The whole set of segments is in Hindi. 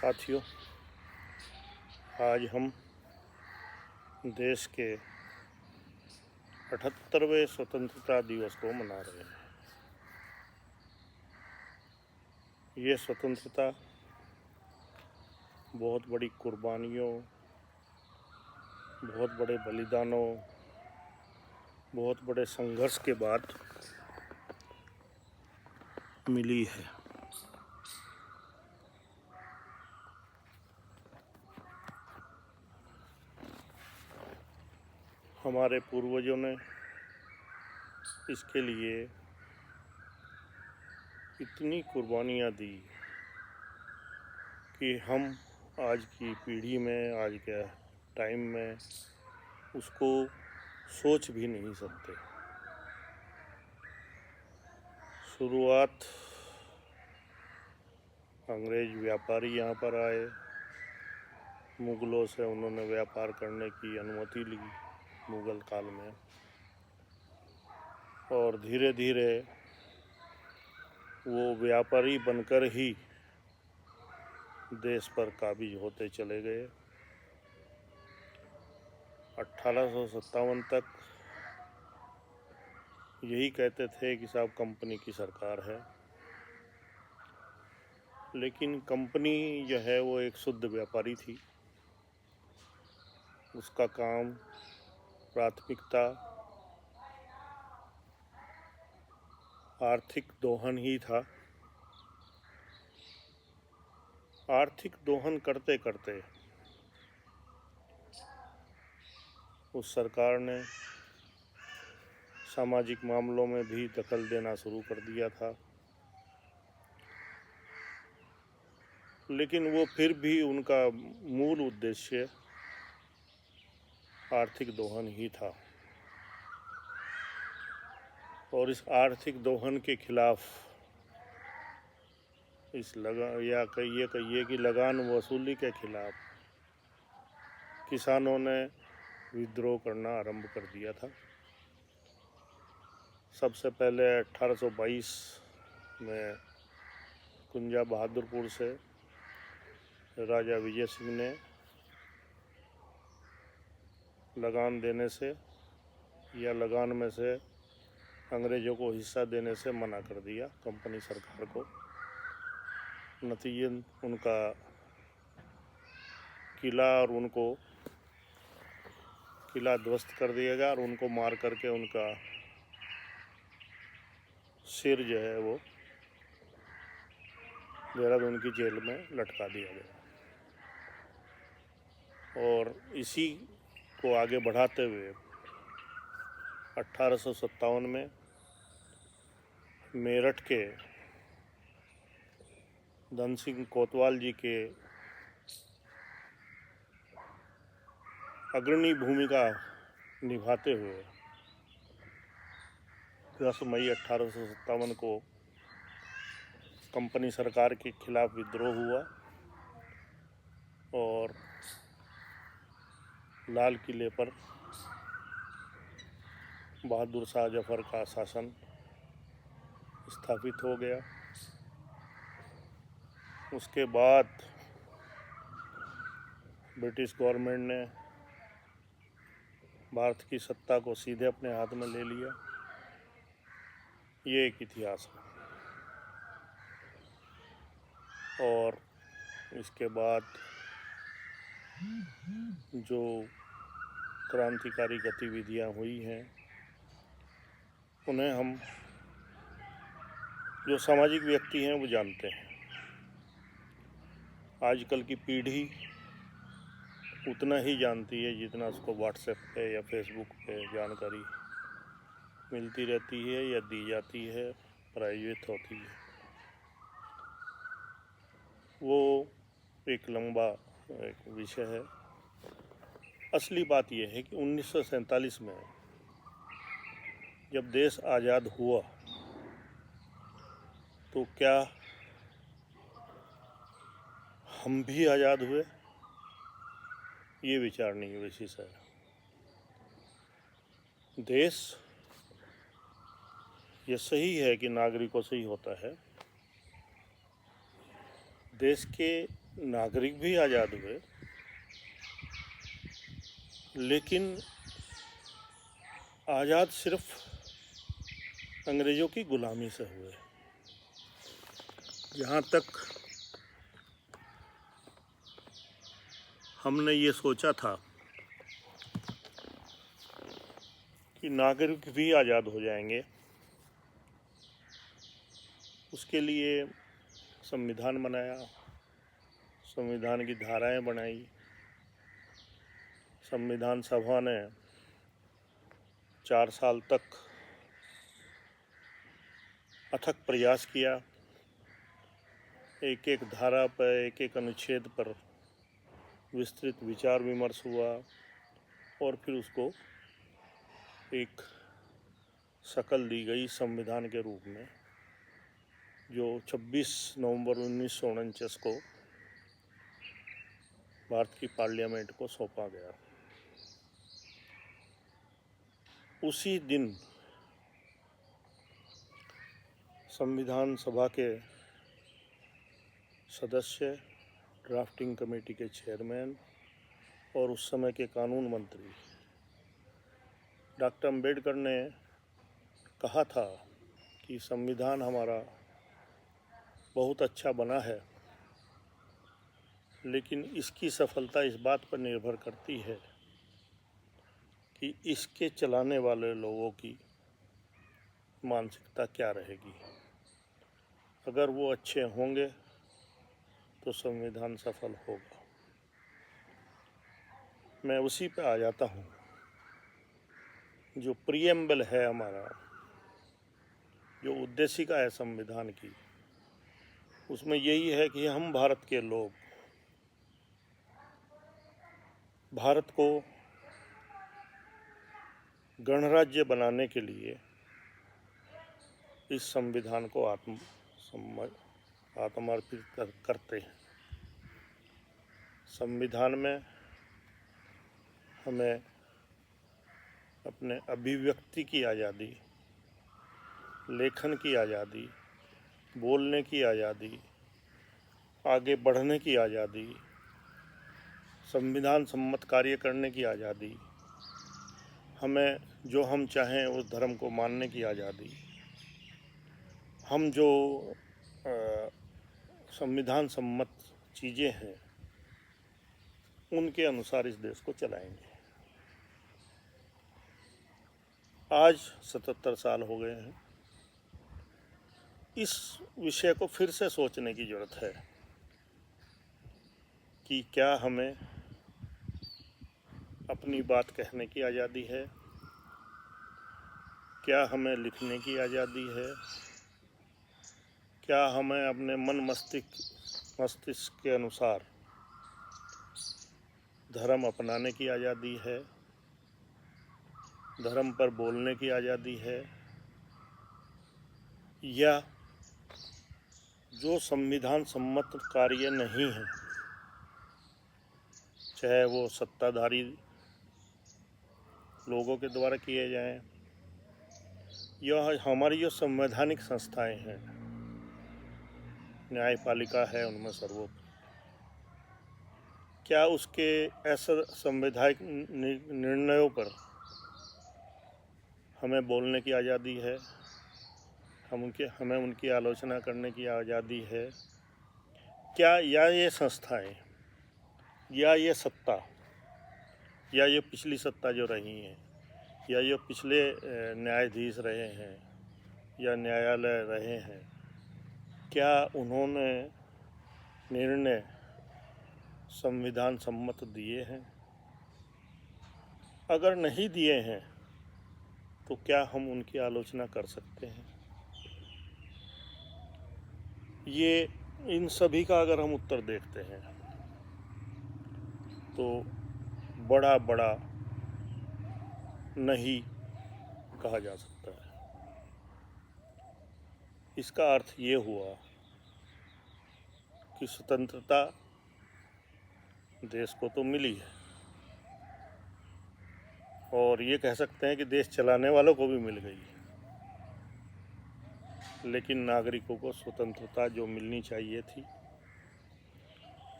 साथियों, आज हम देश के 78वें स्वतंत्रता दिवस को मना रहे हैं। ये स्वतंत्रता बहुत बड़ी कुर्बानियों, बहुत बड़े बलिदानों, बहुत बड़े संघर्ष के बाद मिली है। हमारे पूर्वजों ने इसके लिए इतनी कुर्बानियाँ दी कि हम आज की पीढ़ी में, आज के टाइम में उसको सोच भी नहीं सकते। शुरुआत अंग्रेज व्यापारी यहाँ पर आए, मुग़लों से उन्होंने व्यापार करने की अनुमति ली मुग़ल काल में, और धीरे धीरे वो व्यापारी बनकर ही देश पर काबिज होते चले गए। 1857 तक यही कहते थे कि साहब कंपनी की सरकार है, लेकिन कंपनी जो है वो एक शुद्ध व्यापारी थी। उसका काम, प्राथमिकता आर्थिक दोहन ही था। आर्थिक दोहन करते करते उस सरकार ने सामाजिक मामलों में भी दखल देना शुरू कर दिया था, लेकिन वो फिर भी उनका मूल उद्देश्य आर्थिक दोहन ही था। और इस आर्थिक दोहन के खिलाफ, इस कहिए कि लगान वसूली के खिलाफ किसानों ने विद्रोह करना आरंभ कर दिया था। सबसे पहले 1822 में कुंजा बहादुरपुर से राजा विजय सिंह ने लगान देने से या लगान में से अंग्रेज़ों को हिस्सा देने से मना कर दिया कंपनी सरकार को। नतीजतन उनका किला ध्वस्त कर दिया गया और उनको मार करके उनका सिर जो है वो देहरादून की जेल में लटका दिया गया। और इसी को आगे बढ़ाते हुए 1857 में मेरठ के धन सिंह कोतवाल जी के अग्रणी भूमिका निभाते हुए 10 मई 1857 को कंपनी सरकार के खिलाफ विद्रोह हुआ और लाल किले पर बहादुर शाह जफर का शासन स्थापित हो गया। उसके बाद ब्रिटिश गवर्नमेंट ने भारत की सत्ता को सीधे अपने हाथ में ले लिया। ये एक इतिहास है। और इसके बाद जो क्रांतिकारी गतिविधियां हुई हैं, उन्हें हम जो सामाजिक व्यक्ति हैं वो जानते हैं। आजकल की पीढ़ी उतना ही जानती है जितना उसको व्हाट्सएप पे या फेसबुक पे जानकारी मिलती रहती है या दी जाती है, प्राइवेट होती है। वो एक लंबा एक विषय है। असली बात यह है कि 1947 में जब देश आज़ाद हुआ तो क्या हम भी आज़ाद हुए? ये विचारणीय विषय है। देश ये सही है कि नागरिकों से ही होता है। देश के नागरिक भी आज़ाद हुए, लेकिन आज़ाद सिर्फ अंग्रेज़ों की गुलामी से हुए। जहाँ तक हमने ये सोचा था कि नागरिक भी आज़ाद हो जाएंगे, उसके लिए संविधान बनाया, संविधान की धाराएं बनाई, संविधान सभा ने 4 साल तक अथक प्रयास किया, एक एक धारा पर, एक एक अनुच्छेद पर विस्तृत विचार विमर्श हुआ और फिर उसको एक शक्ल दी गई संविधान के रूप में, जो 26 नवंबर 1949 को भारत की पार्लियामेंट को सौंपा गया। उसी दिन संविधान सभा के सदस्य, ड्राफ्टिंग कमेटी के चेयरमैन और उस समय के कानून मंत्री डॉक्टर अम्बेडकर ने कहा था कि संविधान हमारा बहुत अच्छा बना है, लेकिन इसकी सफलता इस बात पर निर्भर करती है कि इसके चलाने वाले लोगों की मानसिकता क्या रहेगी। अगर वो अच्छे होंगे तो संविधान सफल होगा। मैं उसी पे आ जाता हूँ। जो प्रीएम्बल है हमारा, जो उद्देशिका है संविधान की, उसमें यही है कि हम भारत के लोग भारत को गणराज्य बनाने के लिए इस संविधान को आत्मार्पित करते हैं। संविधान में हमें अपने अभिव्यक्ति की आज़ादी, लेखन की आज़ादी, बोलने की आज़ादी, आगे बढ़ने की आज़ादी, संविधान सम्मत कार्य करने की आज़ादी, हमें जो हम चाहें उस धर्म को मानने की आज़ादी, हम जो संविधान सम्मत चीज़ें हैं उनके अनुसार इस देश को चलाएंगे। आज 77 साल हो गए हैं। इस विषय को फिर से सोचने की ज़रूरत है कि क्या हमें अपनी बात कहने की आज़ादी है, क्या हमें लिखने की आज़ादी है, क्या हमें अपने मन मस्तिष्क के अनुसार धर्म अपनाने की आज़ादी है, धर्म पर बोलने की आज़ादी है, या जो संविधान सम्मत कार्य नहीं है, चाहे वो सत्ताधारी लोगों के द्वारा किए जाएं या हमारी जो संवैधानिक संस्थाएं हैं, न्यायपालिका है उनमें सर्वोपरि, क्या उसके ऐसे संवैधानिक निर्णयों पर हमें बोलने की आज़ादी है, हमें उनकी आलोचना करने की आज़ादी है, क्या या ये संस्थाएं या ये सत्ता या ये पिछली सत्ता जो रही हैं या ये पिछले न्यायाधीश रहे हैं या न्यायालय रहे हैं, क्या उन्होंने निर्णय संविधान सम्मत दिए हैं? अगर नहीं दिए हैं तो क्या हम उनकी आलोचना कर सकते हैं? ये इन सभी का अगर हम उत्तर देखते हैं तो बड़ा बड़ा नहीं कहा जा सकता है। इसका अर्थ ये हुआ कि स्वतंत्रता देश को तो मिली है और ये कह सकते हैं कि देश चलाने वालों को भी मिल गई, लेकिन नागरिकों को स्वतंत्रता जो मिलनी चाहिए थी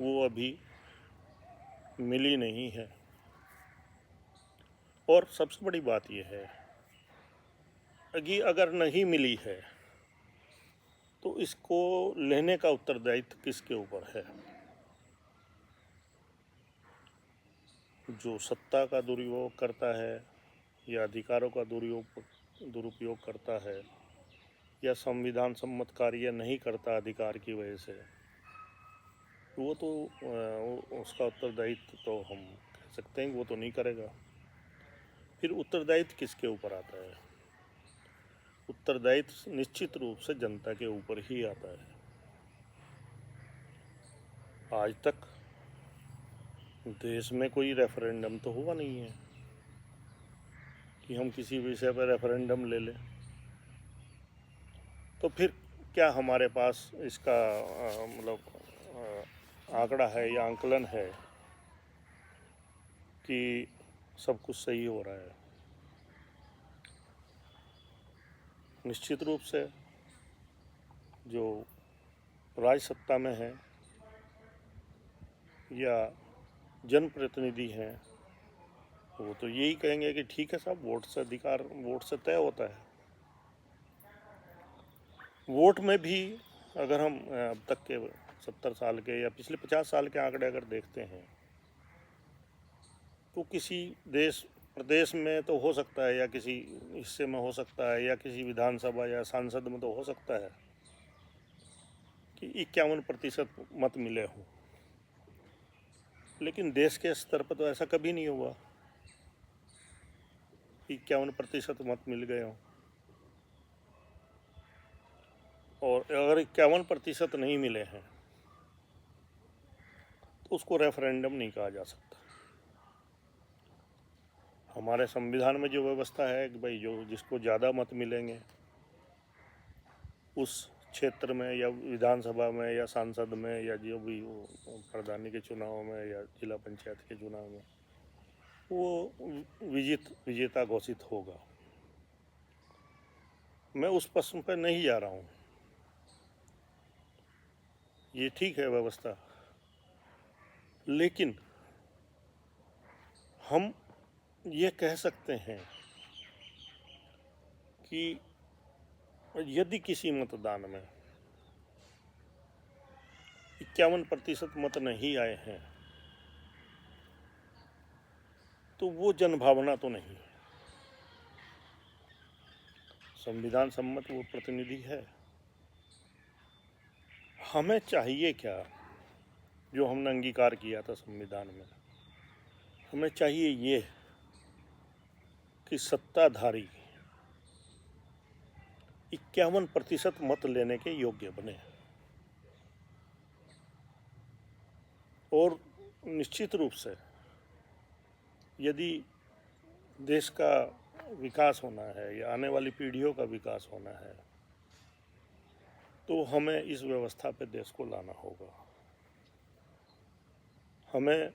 वो अभी मिली नहीं है। और सबसे बड़ी बात यह है कि अगर नहीं मिली है तो इसको लेने का उत्तरदायित्व किसके ऊपर है? जो सत्ता का दुरुपयोग करता है या अधिकारों का दुरुपयोग करता है या संविधान सम्मत कार्य नहीं करता अधिकार की वजह से, वो तो उसका उत्तरदायित्व तो हम कह सकते हैं वो तो नहीं करेगा। फिर उत्तरदायित्व किसके ऊपर आता है? उत्तरदायित्व निश्चित रूप से जनता के ऊपर ही आता है। आज तक देश में कोई रेफरेंडम तो हुआ नहीं है कि हम किसी विषय पर रेफरेंडम ले लें। तो फिर क्या हमारे पास इसका आंकड़ा है या आंकलन है कि सब कुछ सही हो रहा है? निश्चित रूप से जो राज सत्ता में है या जनप्रतिनिधि हैं वो तो यही कहेंगे कि ठीक है साहब, वोट से अधिकार वोट से तय होता है। वोट में भी अगर हम अब तक के 70 साल के या पिछले 50 साल के आंकड़े अगर देखते हैं तो किसी प्रदेश में तो हो सकता है या किसी हिस्से में हो सकता है या किसी विधानसभा या सांसद में तो हो सकता है कि 51% मत मिले हों, लेकिन देश के स्तर पर तो ऐसा कभी नहीं हुआ 51% मत मिल गए हों। और अगर 51% नहीं मिले हैं तो उसको रेफरेंडम नहीं कहा जा सकता। हमारे संविधान में जो व्यवस्था है कि भाई जो जिसको ज़्यादा मत मिलेंगे उस क्षेत्र में या विधानसभा में या सांसद में या जो भी प्रधानी के चुनाव में या जिला पंचायत के चुनाव में वो विजेता घोषित होगा। मैं उस प्रश्न पर नहीं जा रहा हूँ, ये ठीक है व्यवस्था, लेकिन हम ये कह सकते हैं कि यदि किसी मतदान में 51% मत नहीं आए हैं तो वो जनभावना तो नहीं है। संविधान सम्मत वो प्रतिनिधि है। हमें चाहिए क्या जो हमने अंगीकार किया था संविधान में? हमें चाहिए ये कि सत्ताधारी 51% मत लेने के योग्य बने और निश्चित रूप से यदि देश का विकास होना है या आने वाली पीढ़ियों का विकास होना है तो हमें इस व्यवस्था पे देश को लाना होगा। हमें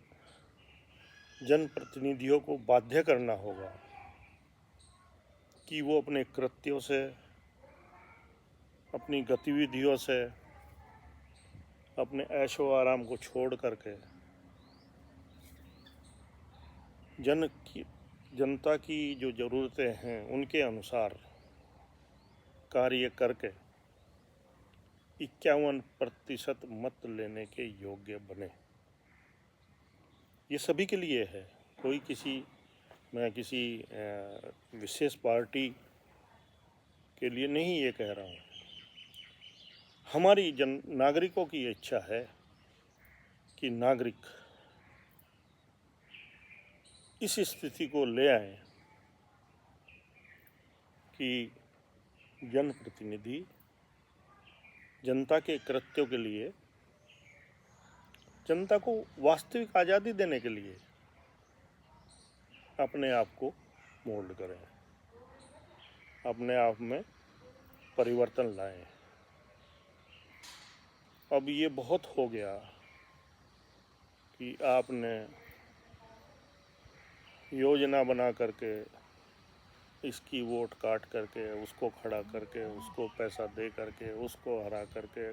जनप्रतिनिधियों को बाध्य करना होगा कि वो अपने कृत्यों से, अपनी गतिविधियों से, अपने ऐशो आराम को छोड़ करके जनता की जो ज़रूरतें हैं उनके अनुसार कार्य करके 51% मत लेने के योग्य बने। ये सभी के लिए है, मैं किसी विशेष पार्टी के लिए नहीं ये कह रहा हूँ। हमारी नागरिकों की इच्छा है कि नागरिक इस स्थिति को ले आए कि जनप्रतिनिधि जनता के कृत्यों के लिए, जनता को वास्तविक आज़ादी देने के लिए अपने आप को मोल्ड करें, अपने आप में परिवर्तन लाएं। अब ये बहुत हो गया कि आपने योजना बना करके इसकी वोट काट करके उसको खड़ा करके उसको पैसा दे करके उसको हरा करके